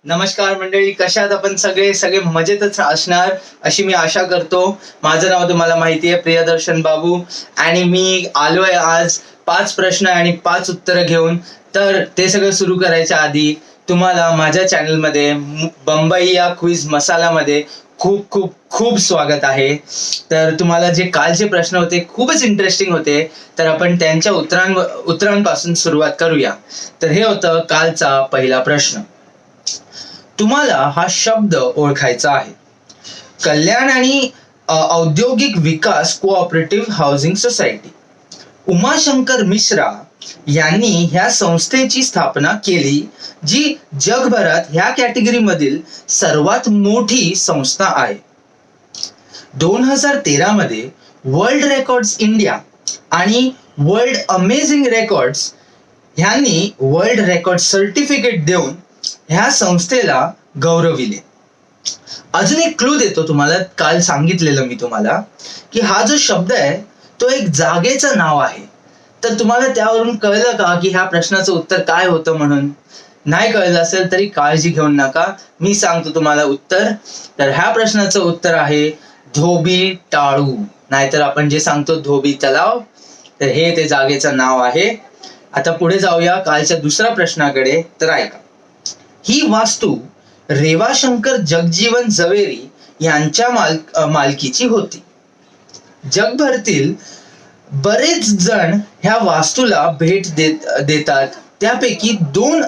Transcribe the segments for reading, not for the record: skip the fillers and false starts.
नमस्कार मंडळी, कशात आपण सगळे सगळे मजेतच असणार अशी मी आशा करतो. माझं नाव तुम्हाला माहिती आहे, प्रियदर्शन बाबू. आणि मी आलोय आज 5 प्रश्न आणि 5 उत्तरं घेऊन. तर ते सगळं सुरू करायच्या आधी तुम्हाला माझ्या चॅनलमध्ये बंबई या क्विज मसालामध्ये खूप खूप खूप स्वागत आहे. तर तुम्हाला जे कालचे प्रश्न होते खूपच इंटरेस्टिंग होते, तर आपण त्यांच्या उत्तरांपासून सुरुवात करूया. तर हे होतं कालचा पहिला प्रश्न. तुम्हाला हा शब्द ओळखायचा आहे. कल्याण आणि औद्योगिक विकास cooperative housing society. Umashankar Mishra यांनी ह्या संस्थेची स्थापना केली, जी जगभरात ह्या कॅटेगरीमधील सर्वात मोठी संस्था आहे. 2013 मध्ये वर्ल्ड रेकॉर्ड्स इंडिया आणि वर्ल्ड अमेझिंग रेकॉर्ड्स ह्यांनी वर्ल्ड रेकॉर्ड सर्टिफिकेट देऊन ह्या संस्थेला गौरविले. अजून एक क्लू देतो तुम्हाला. काल सांगितलेलं मी तुम्हाला की हा जो शब्द आहे तो एक जागेचं नाव आहे. तर तुम्हाला त्यावरून कळलं का की ह्या प्रश्नाचं उत्तर काय होतं? म्हणून नाही कळलं असेल तरी काळजी घेऊ नका, मी सांगतो तुम्हाला उत्तर. तर ह्या प्रश्नाचं उत्तर आहे धोबी टाळू, नाहीतर आपण जे सांगतो धोबी तलाव. तर हे ते जागेचं नाव आहे. आता पुढे जाऊया कालच्या दुसऱ्या प्रश्नाकडे. तर ऐका, ही वास्तू रेवाशंकर जगजीवन झवेरी यांच्या मालकीची होती. जगभरातील बरेच जण ह्या वास्तूला भेट देतात. त्यापैकी 2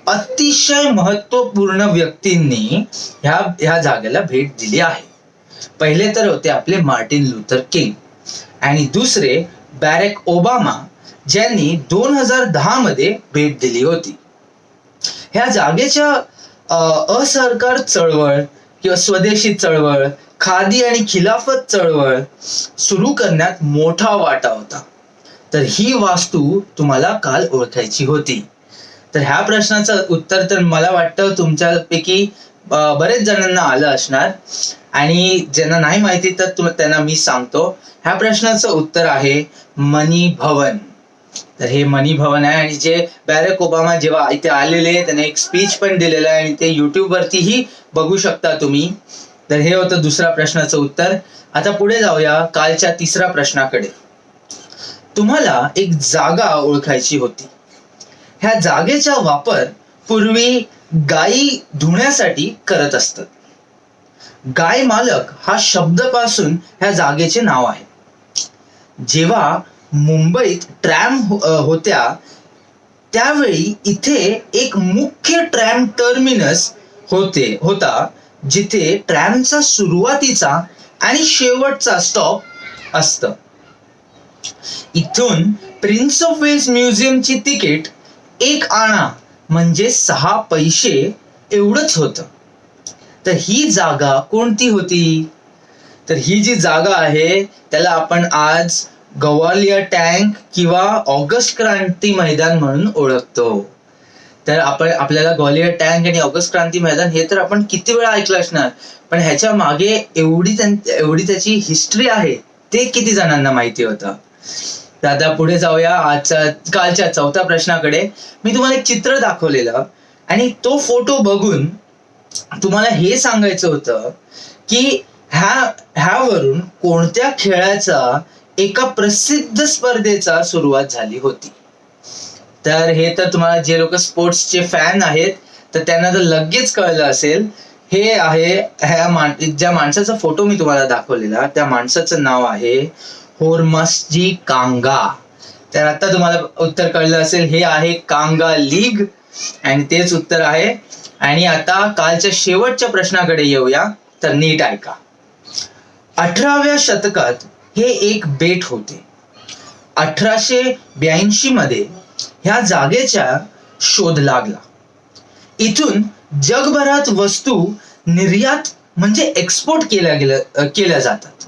अतिशय महत्वपूर्ण व्यक्तींनी ह्या जागेला भेट दिली आहे. पहिले तर होते आपले मार्टिन लुथर किंग आणि दुसरे बॅरक ओबामा, ज्यांनी 2010 मध्ये भेट दिली होती. ह्या जागेच्या असहकार चळवळ किंवा स्वदेशी चळवळ, खादी आणि खिलाफत चळवळ सुरू करण्यात मोठा वाटा होता. तर ही वास्तू तुम्हाला काल ओळखायची होती. तर ह्या प्रश्नाचं उत्तर तर मला वाटतं तुमच्यापैकी बरेच जणांना आलं असणार, आणि ज्यांना नाही माहिती तर त्यांना मी सांगतो. ह्या प्रश्नाचं उत्तर आहे मनी भवन. तर हे मनी भवन आहे, आणि जे बॅरक ओबामा जेव्हा इथे आलेले त्याने एक स्पीच पण दिलेलं आहे, आणि ते युट्यूब वरतीही बघू शकता तुम्ही. तर हे होतं दुसऱ्या प्रश्नाचं उत्तर. आता पुढे जाऊया कालच्या तिसऱ्या प्रश्नाकडे. तुम्हाला एक जागा ओळखायची होती. ह्या जागेचा वापर पूर्वी गायी धुण्यासाठी करत असतात. गाय मालक हा शब्दापासून ह्या जागेचे नाव आहे. जेव्हा मुंबईत ट्रॅम होत्या त्यावेळी इथे एक मुख्य ट्रॅम टर्मिनस होता, जिथे ट्रॅमचा सुरुवातीचा आणि शेवटचा स्टॉप असतं. इथून प्रिन्स ऑफ वेल्स म्युझियमची तिकीट 1 आणा म्हणजे 6 पैसे एवढंच होतं. तर ही जागा कोणती होती? तर ही जी जागा आहे त्याला आपण आज गवालियर टँक किंवा ऑगस्ट क्रांती मैदान म्हणून ओळखतो. तर आपल्याला ग्वालियर टँक आणि ऑगस्ट क्रांती मैदान हे तर आपण किती वेळा ऐकलं असणार, पण ह्याच्या मागे एवढी त्याची हिस्ट्री आहे ते किती जणांना माहिती होतं? तर आता पुढे जाऊया कालच्या चौथ्या प्रश्नाकडे. मी तुम्हाला एक चित्र दाखवलेलं, आणि तो फोटो बघून तुम्हाला हे सांगायचं होतं की ह्यावरून कोणत्या खेळाचा एका प्रसिद्ध स्पर्धेचा सुरुवात झाली होती. तर हे तर तुम्हाला जे लोक स्पोर्ट्सचे फॅन आहेत तर त्यांना तर लगेच कळलं असेल. हे आहे ज्या माणसाचा फोटो मी तुम्हाला दाखवलेला, त्या माणसाचं नाव आहे होर्मसजी कांगा. तर आता तुम्हाला उत्तर कळलं असेल, हे आहे कांगा लीग, आणि तेच उत्तर आहे. आणि आता कालच्या शेवटच्या प्रश्नाकडे येऊया. तर नीट ऐका. 18व्या शतकात हे एक बेट होते. 1882 मध्ये ह्या जागेचा शोध लागला. इथून जगभरात वस्तू निर्यात म्हणजे एक्सपोर्ट केल्या जातात.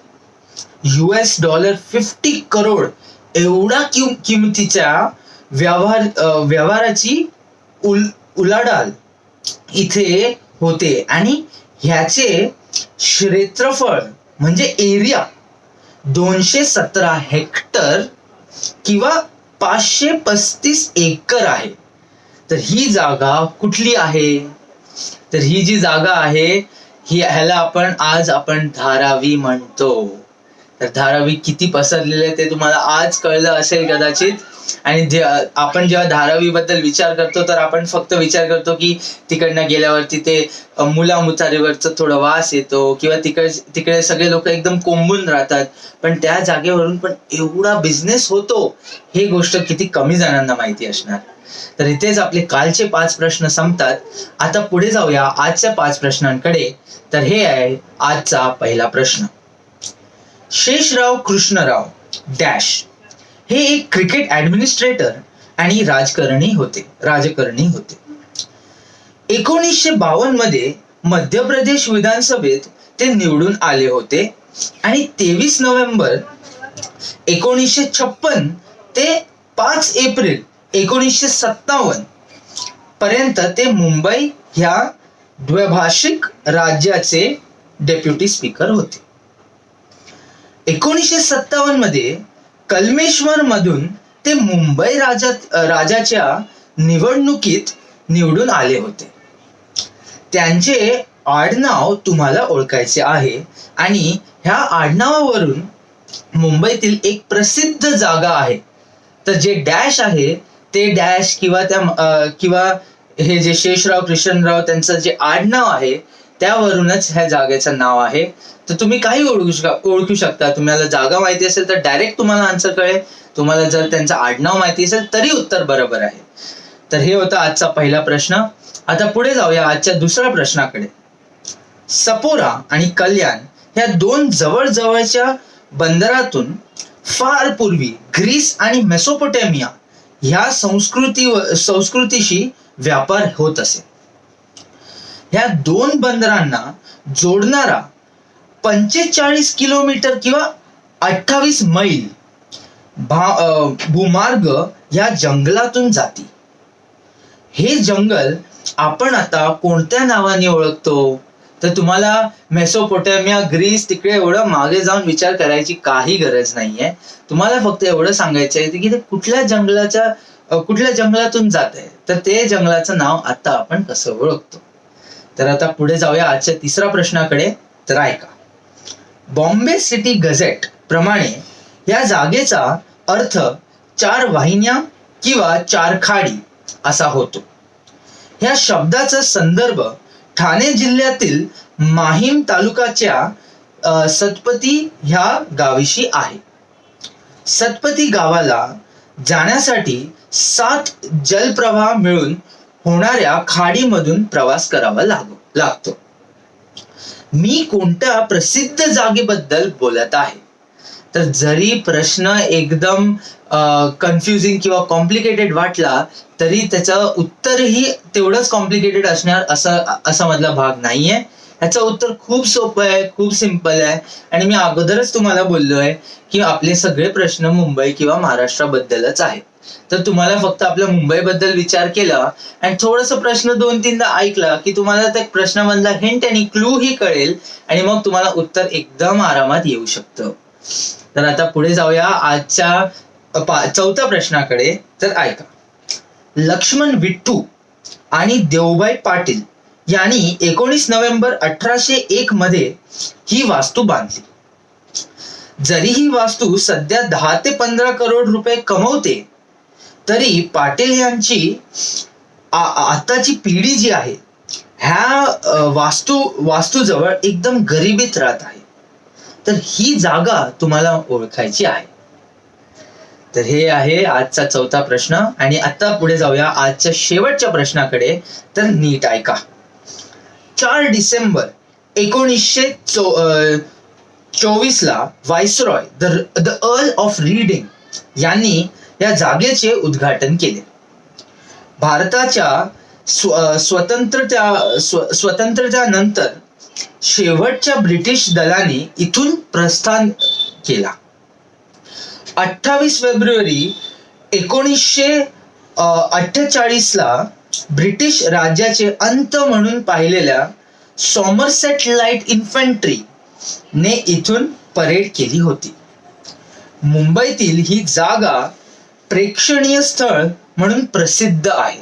$50 करोड एवढा किमतीच्या व्यवहाराची उलाढाल इथे होते, आणि ह्याचे क्षेत्रफळ म्हणजे एरिया 217 हेक्टर किंवा 535 एकर आहे. तर ही जागा कुठली आहे? तर ही जी जागा आहे ह्याला आपण धारावी म्हणतो. तर धारावी किती पसरलेले आहे ते तुम्हाला आज कळलं असेल कदाचित. आणि आपण जेव्हा धारावी बद्दल विचार करतो तर आपण फक्त विचार करतो की तिकडनं गेल्यावरती ते मुलामुतारीवरचं थोडं वास येतो किंवा तिकडे सगळे लोक एकदम कोंबून राहतात, पण त्या जागेवरून पण एवढा बिझनेस होतो हे गोष्ट किती कमी जणांना माहिती असणार. तर इथेच आपले कालचे 5 प्रश्न संपतात. आता पुढे जाऊया आजच्या 5 प्रश्नांकडे. तर हे आहे आजचा पहिला प्रश्न. शेषराव कृष्णराव डॅश हे एक क्रिकेट ऍडमिनिस्ट्रेटर आणि राजकारणी होते. 1952 मध्ये मध्य प्रदेश विधानसभेत ते निवडून आले होते आणि 23 नोव्हेंबर 1956 ते 5 एप्रिल 1957 पर्यंत ते मुंबई ह्या द्विभाषिक राज्याचे डेप्युटी स्पीकर होते. 1957 मध्ये कलमेश्वर मधून ते मुंबई राजाच्या निवडणुकीत निवडून आले होते. त्यांचे आडनाव तुम्हाला ओळखायचे आहे आणि ह्या आडनावावरून मुंबईतील एक प्रसिद्ध जागा आहे. तर जे डॅश आहे ते डॅश किंवा हे जे शेषराव कृष्णराव त्यांचं जे आडनाव आहे त्यावरूनच ह्या जागेचं नाव आहे. तर तुम्ही काही ओळखू शकता. तुम्हाला जागा माहिती असेल तर डायरेक्ट तुम्हाला आन्सर कळेल. तुम्हाला जर त्यांचं आडनाव माहिती असेल तरी उत्तर बरोबर आहे. तर हे होता आजचा पहिला प्रश्न. आता पुढे जाऊया आजच्या दुसऱ्या प्रश्नाकडे. सपोरा आणि कल्याण ह्या 2 जवळजवळच्या बंदरातून फार पूर्वी ग्रीस आणि मेसोपोटेमिया ह्या संस्कृतीशी व्यापार होत असे. ह्या 2 बंदरांना जोडणारा 45 किलोमीटर किंवा 28 मैल भूमार्ग या जंगलातून जाती. हे जंगल आपण आता कोणत्या नावाने ओळखतो? तर तुम्हाला मेसोपोटेमिया, ग्रीस तिकडे एवढं मागे जाऊन विचार करायची काही गरज नाहीये. तुम्हाला फक्त एवढं सांगायचं आहे की ते कुठल्या जंगलातून जात आहे. तर ते जंगलाचं नाव आता आपण कसं ओळखतो? तर आता पुढे जाऊया आजच्या तिसऱ्या प्रश्नाकडे. तर ऐका. बॉम्बे सिटी गझेट प्रमाणे या जागेचा अर्थ 4 वाहिन्या किंवा 4 खाडी असा होतो. ह्या शब्दाचा संदर्भ ठाणे जिल्ह्यातील माहीम तालुक्याच्या सतपती ह्या गावीशी आहे. सतपती गावाला जाण्यासाठी 7 जलप्रवाह मिळून होणाऱ्या खाडीमधून प्रवास करावा लागतो. मी कोणत्या प्रसिद्ध जागेबद्दल बोलत आहे? तर जरी प्रश्न एकदम कन्फ्युजिंग किंवा कॉम्प्लिकेटेड वाटला तरी त्याचं उत्तरही तेवढंच कॉम्प्लिकेटेड असणार असा मधला भाग नाहीये. ह्याचं उत्तर खूप सोपं आहे, खूप सिंपल आहे. आणि मी अगोदरच तुम्हाला बोललोय की आपले सगळे प्रश्न मुंबई किंवा महाराष्ट्राबद्दलच आहेत. तर तुम्हाला फक्त आपल्या मुंबईबद्दल विचार केला आणि थोडस प्रश्न 2-3दा ऐकला की तुम्हाला त्या प्रश्नामधला हिंट आणि क्लू ही कळेल आणि मग तुम्हाला उत्तर एकदम आरामात येऊ शकतं. तर आता पुढे जाऊया आजच्या 4थ्या प्रश्नाकडे. तर ऐका. लक्ष्मण विठ्ठू आणि देवबाई पाटील यांनी 19 नोव्हेंबर 1801 मध्ये ही वास्तू बांधली. जरी ही वास्तू सध्या 10 ते 15 करोड रुपये कमवते तरी पाटील यांची आताची पिढी जी आहे ह्या वास्तूजवळ एकदम गरिबीत राहत आहे. तर ही जागा तुम्हाला ओळखायची आहे. तर हे आहे आजचा 4था प्रश्न. आणि आता पुढे जाऊया आजच्या शेवटच्या प्रश्नाकडे. तर नीट ऐका. 4 डिसेंबर 1924 ला viceroy the earl of reading यांनी या जागेचे उद्घाटन केले. भारताच्या स्वातंत्र्यानंतर शेवटच्या ब्रिटिश दलाने इथून प्रस्थान केला. 28 फेब्रुवारी 1948 ला ब्रिटिश राज्याचे अंत म्हणून पाहिलेल्या सॉमरसेट लाईट इन्फंट्री ने इथून परेड केली होती. मुंबईतील ही जागा प्रेक्षणीय स्थळ म्हणून प्रसिद्ध आहे.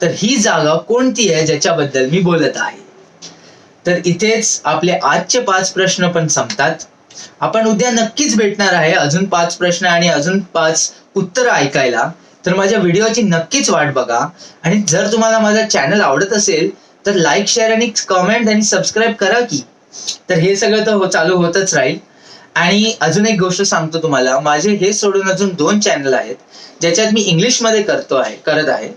तर ही जागा कोणती आहे ज्याच्याबद्दल मी बोलत आहे? तर इथेच आपले आजचे 5 प्रश्न पण संपतात. आपण उद्या नक्कीच भेटणार आहे अजून 5 प्रश्न आणि अजून 5 उत्तरं ऐकायला. तर माझ्या व्हिडिओची नक्कीच वाट बघा. आणि जर तुम्हाला माझा चॅनल आवडत असेल तर लाईक, शेअर आणि कमेंट आणि सबस्क्राईब करा की. तर हे सगळं तर चालू होतच राहील. आणि अजून एक गोष्ट सांगतो तुम्हाला, माझे हे सोडून अजून 2 चॅनल आहेत ज्याच्यात मी इंग्लिशमध्ये करत आहे.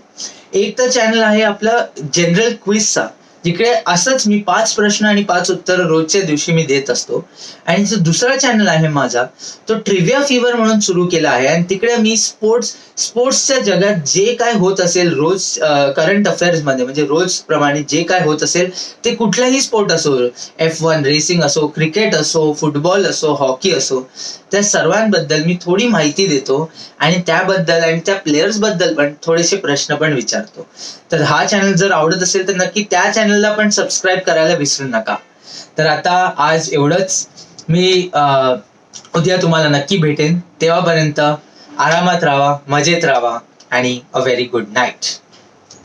एक तर चॅनल आहे आपला जनरल क्विजचा, जिकडे असंच मी 5 प्रश्न आणि 5 उत्तर रोजच्या दिवशी मी देत असतो. आणि जो दुसरा चॅनल आहे माझा, तो ट्रिव्हिया फीवर म्हणून सुरू केला आहे. आणि तिकडे मी स्पोर्ट्सच्या जगात जे काय होत असेल रोज, करंट अफेअर्स मध्ये, म्हणजे रोज प्रमाणे जे काय होत असेल ते कुठलाही स्पोर्ट असो, F1 रेसिंग असो, क्रिकेट असो, फुटबॉल असो, हॉकी असो, त्या सर्वांबद्दल मी थोडी माहिती देतो. आणि त्याबद्दल आणि त्या प्लेयर्स बद्दल पण थोडेसे प्रश्न पण विचारतो. तर हा चॅनल जर आवडत असेल तर नक्की त्या चॅनलला पण सबस्क्राईब करायला विसरू नका. तर आता आज एवढंच. मी उद्या तुम्हाला नक्की भेटेन. तेव्हापर्यंत आरामात राहा, मजेत राहा आणि अ व्हेरी गुड नाईट.